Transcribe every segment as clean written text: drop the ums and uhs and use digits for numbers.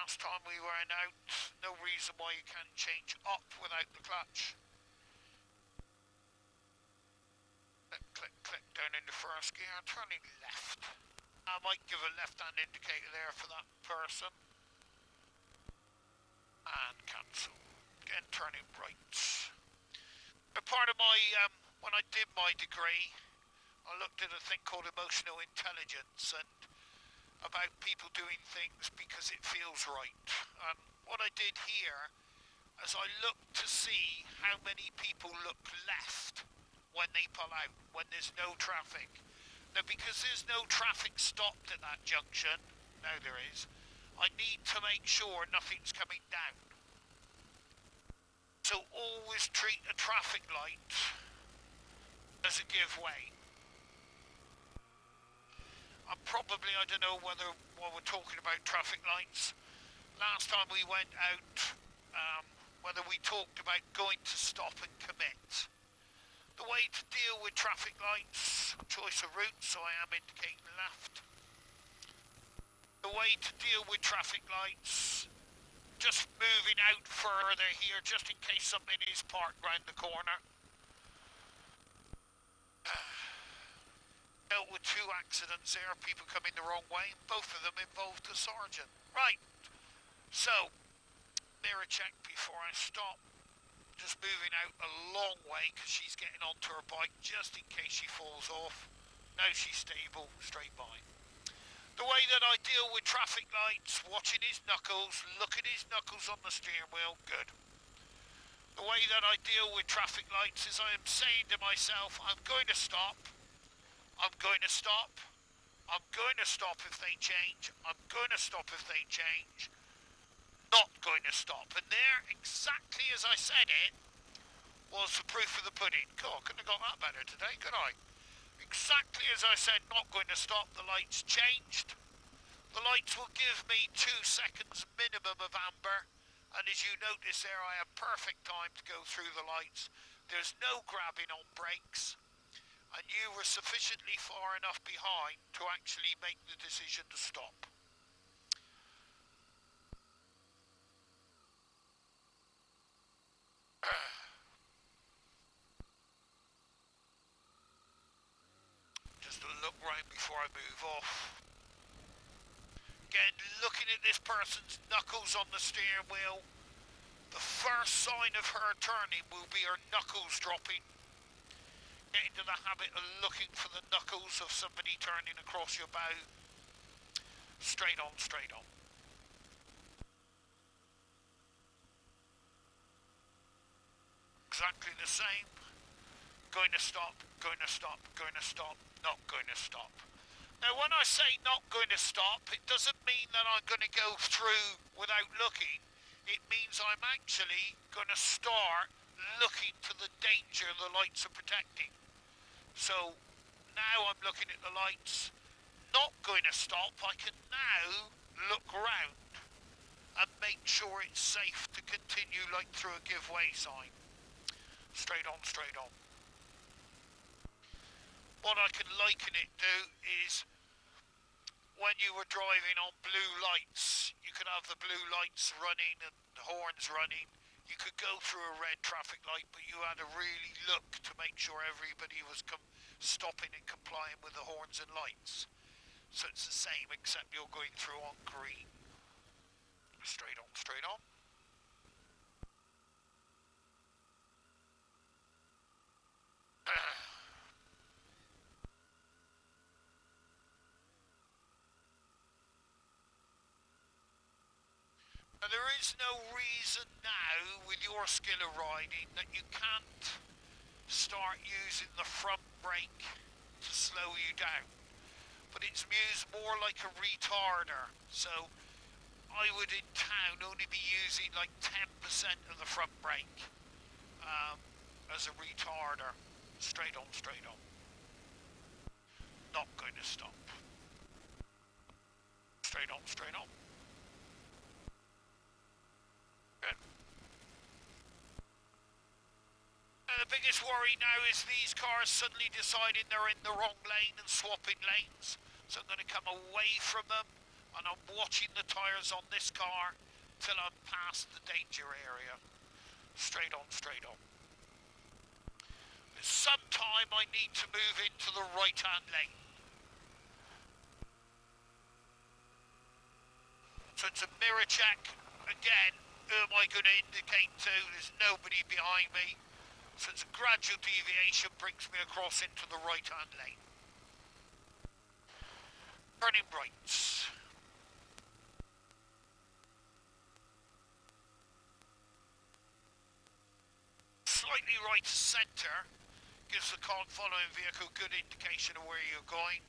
last time we went out. No reason why you can't change up without the clutch. Click, click, click down into first gear, turning left. I might give a left-hand indicator there for that person. And cancel. Again, turning right. A part of my, when I did my degree, I looked at a thing called emotional intelligence and about people doing things because it feels right. And what I did here is I looked to see how many people look left when they pull out, when there's no traffic. Now, because there's no traffic stopped at that junction, now there is, I need to make sure nothing's coming down. So always treat a traffic light as a give way. And probably, I don't know whether while we're talking about traffic lights, last time we went out, whether we talked about going to stop and commit. The way to deal with traffic lights, choice of route, so I am indicating left. The way to deal with traffic lights, just moving out further here, just in case something is parked round the corner. Dealt with 2 accidents there, people coming the wrong way, and both of them involved a sergeant. Right, so, mirror check before I stop. Just moving out a long way because she's getting onto her bike just in case she falls off. Now she's stable, straight by. The way that I deal with traffic lights, watching his knuckles, look at his knuckles on the steering wheel, good. The way that I deal with traffic lights is I am saying to myself, I'm going to stop, I'm going to stop, I'm going to stop if they change, I'm going to stop if they change, not going to stop. And there, exactly as I said it, was the proof of the pudding. God, couldn't have got that better today, could I? Exactly as I said, not going to stop, the lights changed. The lights will give me 2 seconds minimum of amber, and as you notice there, I have perfect time to go through the lights. There's no grabbing on brakes, and you were sufficiently far enough behind to actually make the decision to stop. Just a look round before I move off. Again, looking at this person's knuckles on the steering wheel, the first sign of her turning will be her knuckles dropping. Get into the habit of looking for the knuckles of somebody turning across your bow. Straight on, straight on. Exactly the same. Going to stop, going to stop, going to stop, not going to stop. Now when I say not going to stop, it doesn't mean that I'm going to go through without looking. It means I'm actually going to start looking to the danger the lights are protecting. So now I'm looking at the lights, not going to stop. I can now look around and make sure it's safe to continue like through a give way sign. Straight on, straight on. What I can liken it to is when you were driving on blue lights, you could have the blue lights running and the horns running. You could go through a red traffic light, but you had to really look to make sure everybody was stopping and complying with the horns and lights. So it's the same, except you're going through on green. Straight on, straight on. Now, there is no reason now, with your skill of riding, that you can't start using the front brake to slow you down. But it's used more like a retarder. So I would in town only be using like 10% of the front brake as a retarder. Straight on, straight on. Not going to stop. Straight on, straight on. Good. The biggest worry now is these cars suddenly deciding they're in the wrong lane and swapping lanes. So I'm going to come away from them and I'm watching the tyres on this car till I'm past the danger area. Straight on, straight on. Sometime I need to move into the right-hand lane. So it's a mirror check. Again, who am I going to indicate to? There's nobody behind me. So it's a gradual deviation, brings me across into the right-hand lane. Turning rights. Slightly right to centre gives the following vehicle good indication of where you're going.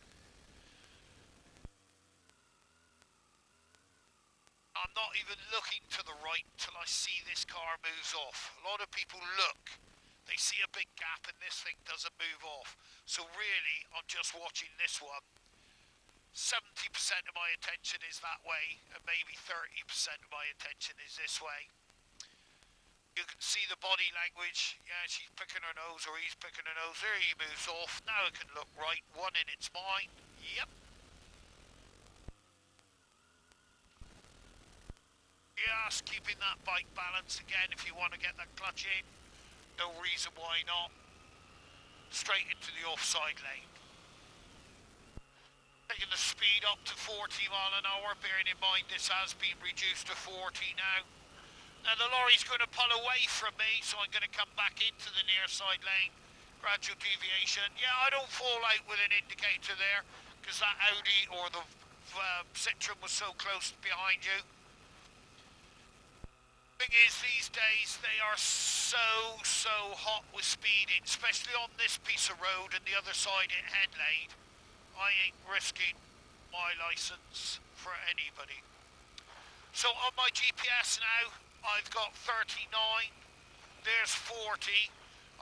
I'm not even looking to the right till I see this car moves off. A lot of people look, they see a big gap and this thing doesn't move off. So really, I'm just watching this one. 70% of my attention is that way, and maybe 30% of my attention is this way. You can see the body language. Yeah, she's picking her nose, or he's picking her nose. There he moves off. Now it can look right. One in its mind. Yep. Yes, keeping that bike balance again if you want to get that clutch in. No reason why not. Straight into the offside lane. Taking the speed up to 40 mile an hour, bearing in mind this has been reduced to 40 now. Now the lorry's going to pull away from me, so I'm going to come back into the near side lane. Gradual deviation. Yeah, I don't fall out with an indicator there, because that Audi or the Citroen was so close behind you. Thing is, these days they are so hot with speeding, especially on this piece of road and the other side at Headlade. I ain't risking my licence for anybody. So on my GPS now, I've got 39, there's 40,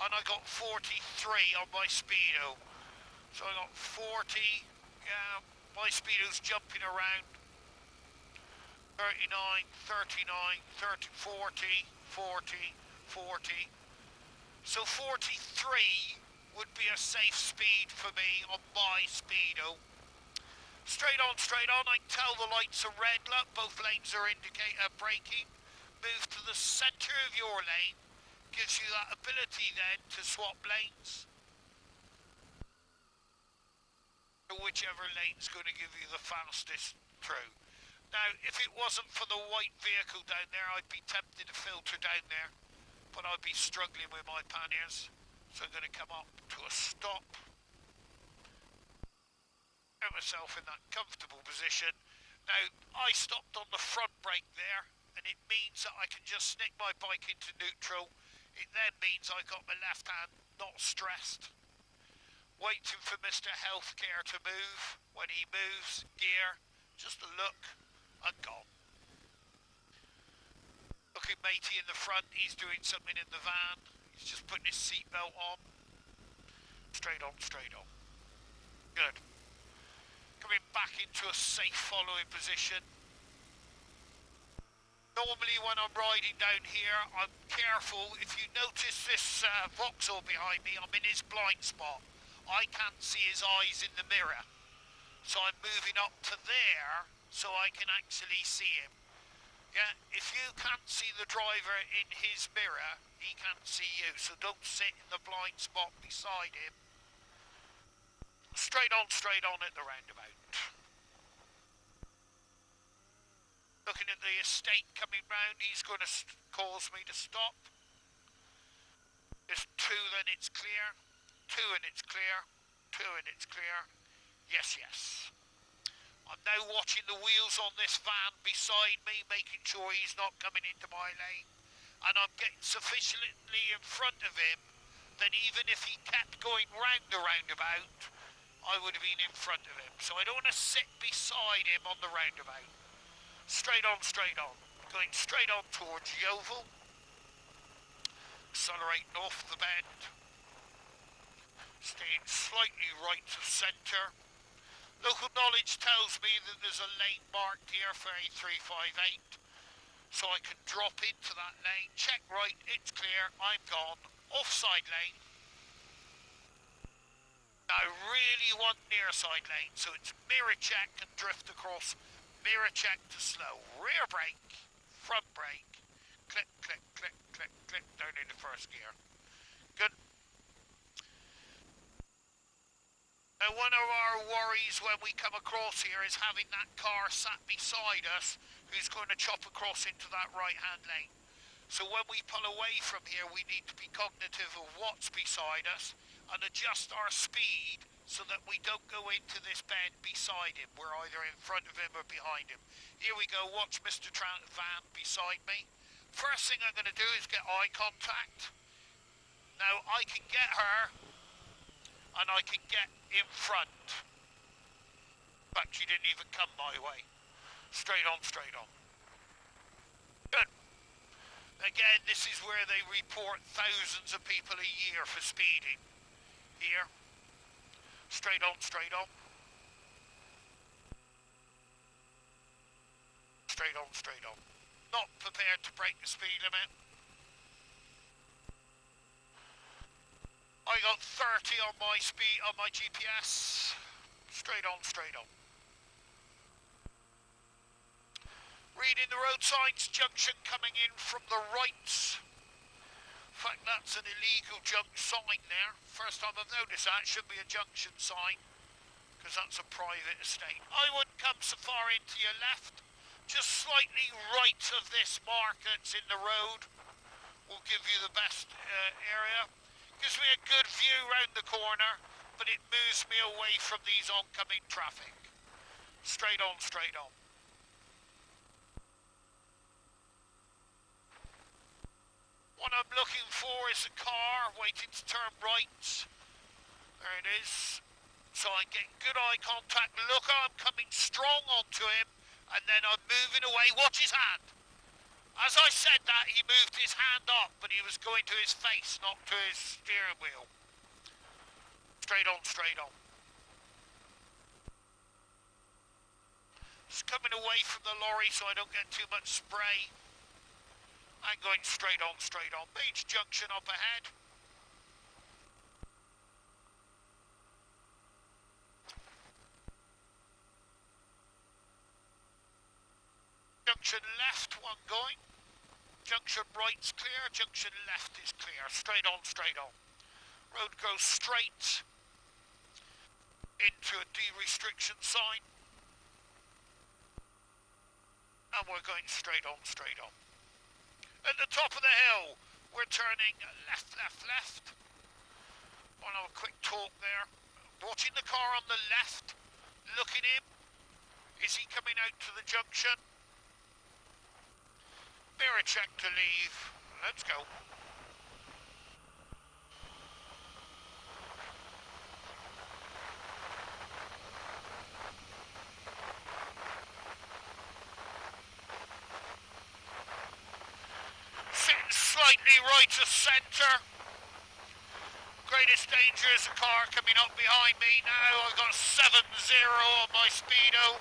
and I got 43 on my speedo. So I got 40, yeah, my speedo's jumping around. 39, 39, 30, 40, 40, 40. So 43 would be a safe speed for me on my speedo. Straight on, I can tell the lights are red, look, both lanes are braking. Move to the centre of your lane, gives you that ability then to swap lanes. Whichever lane's going to give you the fastest through. Now, if it wasn't for the white vehicle down there, I'd be tempted to filter down there, but I'd be struggling with my panniers. So I'm going to come up to a stop. Put myself in that comfortable position. Now, I stopped on the front brake there, and it means that I can just snick my bike into neutral. It then means I got my left hand not stressed. Waiting for Mr. Healthcare to move. When he moves, gear, just a look. And gone. Looking matey in the front, he's doing something in the van. He's just putting his seatbelt on. Straight on. Good. Coming back into a safe following position. Normally when I'm riding down here, I'm careful. If you notice this Vauxhall behind me, I'm in his blind spot. I can't see his eyes in the mirror. So I'm moving up to there so I can actually see him. Yeah, if you can't see the driver in his mirror, he can't see you. So don't sit in the blind spot beside him. Straight on at the roundabout. Looking at the estate coming round, he's going to cause me to stop. There's 2, then it's clear. 2 and it's clear. 2 and it's clear. Yes. I'm now watching the wheels on this van beside me, making sure he's not coming into my lane. And I'm getting sufficiently in front of him that even if he kept going round the roundabout, I would have been in front of him. So I don't want to sit beside him on the roundabout. Straight on. Going straight on towards Yeovil. Accelerating off the bend. Staying slightly right to centre. Local knowledge tells me that there's a lane marked here for A358, so I can drop into that lane, check right, it's clear, I'm gone, offside lane. Now I really want near side lane, so it's mirror check and drift across Mirror check to slow. Rear brake, front brake. Click, click, click, click, click. Down in the first gear. Good. Now, one of our worries when we come across here is having that car sat beside us who's going to chop across into that right-hand lane. So when we pull away from here, we need to be cognitive of what's beside us and adjust our speed so that we don't go into this bend beside him. We're either in front of him or behind him. Here we go. Watch Mr. Van beside me. First thing I'm going to do is get eye contact. Now, I can get her and I can get in front. But she didn't even come my way. Straight on, straight on. Good. Again, this is where they report thousands of people a year for speeding. Here. Straight on, straight on. Straight on, straight on. Not prepared to break the speed limit. I got 30 on my speed, on my GPS. Straight on, straight on. Reading the road signs, junction coming in from the right. In fact, that's an illegal junk sign there. First time I've noticed that. Should be a junction sign, because that's a private estate. I wouldn't come so far into your left. Just slightly right of this mark that's in the road will give you the best area. Gives me a good view round the corner, but it moves me away from these oncoming traffic. Straight on, straight on. What I'm looking for is a car waiting to turn right. There it is. So I'm getting good eye contact. Look, I'm coming strong onto him, and then I'm moving away. Watch his hand. As I said that, he moved his hand up, but he was going to his face, not to his steering wheel. Straight on, straight on. Just coming away from the lorry so I don't get too much spray. I'm going straight on, straight on. Beach Junction up ahead. Junction left, one going. Junction right's clear, junction left is clear. Straight on, straight on. Road goes straight into a de-restriction sign. And we're going straight on, straight on. At the top of the hill, we're turning left, left, left. I'll have a quick talk there. Watching the car on the left, looking him. Is he coming out to the junction? Mirror check to leave. Let's go. Sitting slightly right of centre. Greatest danger is a car coming up behind me now. I've got 7-0 on my speedo.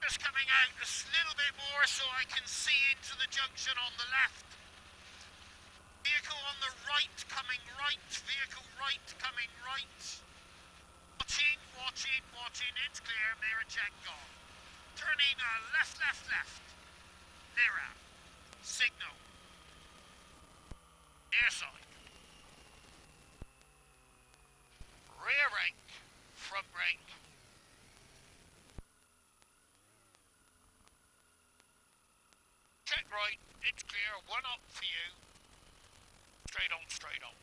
Just coming out a little bit more so I can see into the junction on the left. Vehicle on the right coming right. Vehicle right coming right. Watching, watching, watching. It's clear. Mirror check gone. Turning left, left, left. Mirror. Signal. Near side. Rear brake. Front brake. Check right. It's clear. One up for you. Straight on, straight on.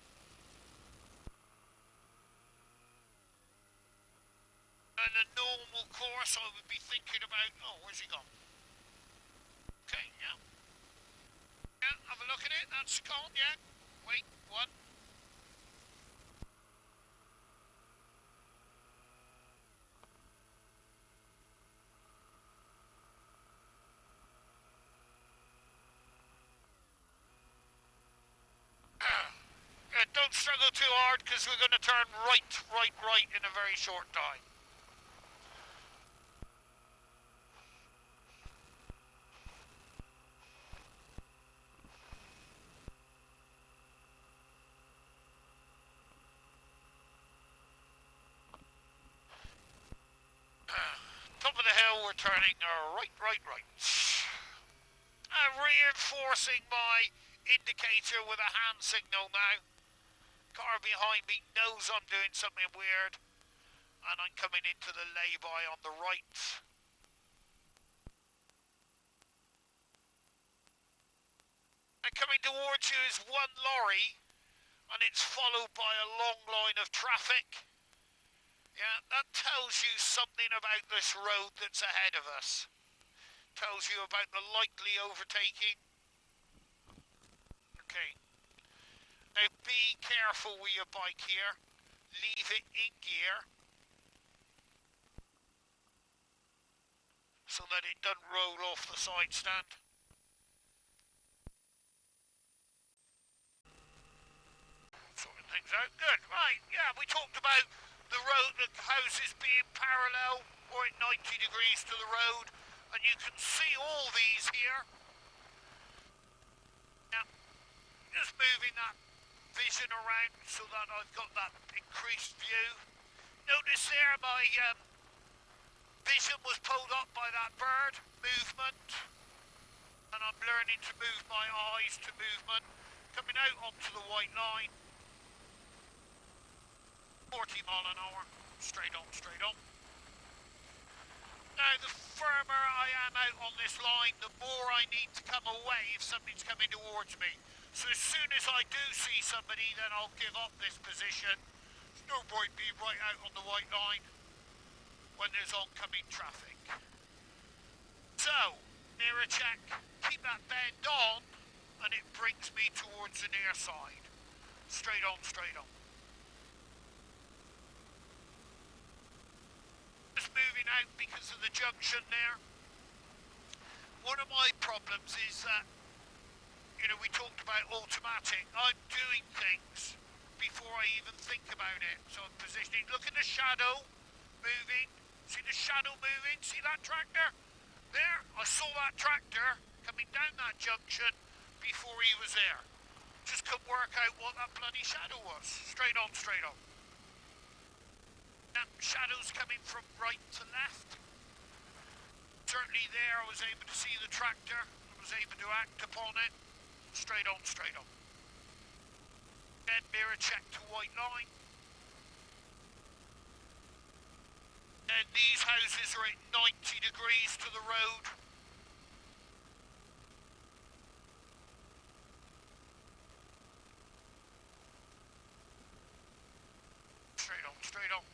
And a normal course I would be thinking about... Oh, where's he gone? Okay, yeah. Yeah, have a look at it. That's gone, yeah. Wait, one. Don't struggle too hard because we're going to turn right, right, right in a very short time. Turning right. Reinforcing my indicator with a hand signal now. Car behind me knows I'm doing something weird, and I'm coming into the lay-by on the right. And coming towards you is one lorry, and it's followed by a long line of traffic. Yeah, that tells you something about this road that's ahead of us. Tells you about the likely overtaking. Okay. Now be careful with your bike here. Leave it in gear so that it doesn't roll off the side stand. Sorting things out. Good. Right. Yeah, we talked about the road, the houses being parallel or at 90 degrees to the road, and you can see all these here. Now, just moving that vision around so that I've got that increased view. Notice there my vision was pulled up by that bird movement, and I'm learning to move my eyes to movement. Coming out onto the white line, 40 mile an hour, straight on. Now the firmer I am out on this line, the more I need to come away if something's coming towards me. So as soon as I do see somebody, then I'll give up this position. There's no point being right out on the white line when there's oncoming traffic. So, nearer check, keep that bend on, and it brings me towards the near side. Straight on. Just moving out because of the junction there. One of my problems is that, you know, we talked about automatic. I'm doing things before I even think about it. So I'm positioning. Look at the shadow moving. See the shadow moving? See that tractor? There, I saw that tractor coming down that junction before he was there. Just couldn't work out what that bloody shadow was. Straight on. Now, shadows coming from right to left. Certainly there I was able to see the tractor. I was able to act upon it. Straight on. Then mirror check to white line. And these houses are at 90 degrees to the road. Straight on.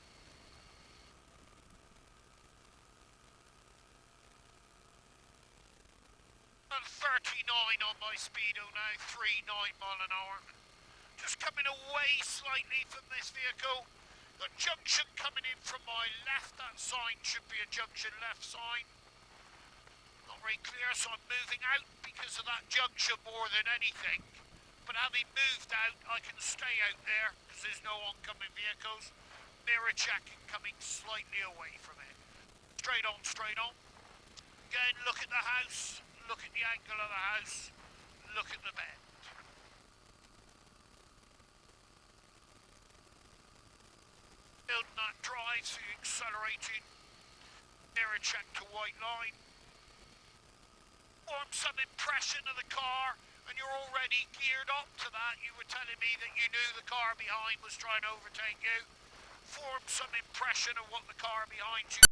About 39 on my speedo now, 39 mile an hour. Just coming away slightly from this vehicle. The junction coming in from my left, that sign should be a junction left sign. Not very clear, so I'm moving out because of that junction more than anything. But having moved out, I can stay out there because there's no oncoming vehicles. Mirror checking coming slightly away from it. Straight on. Again, look at the house, look at the angle of the house, look at the bend. Building that drive, so you're accelerating. Mirror check to white line. Form some impression of the car, and you're already geared up to that. You were telling me that you knew the car behind was trying to overtake you. Form some impression of what the car behind you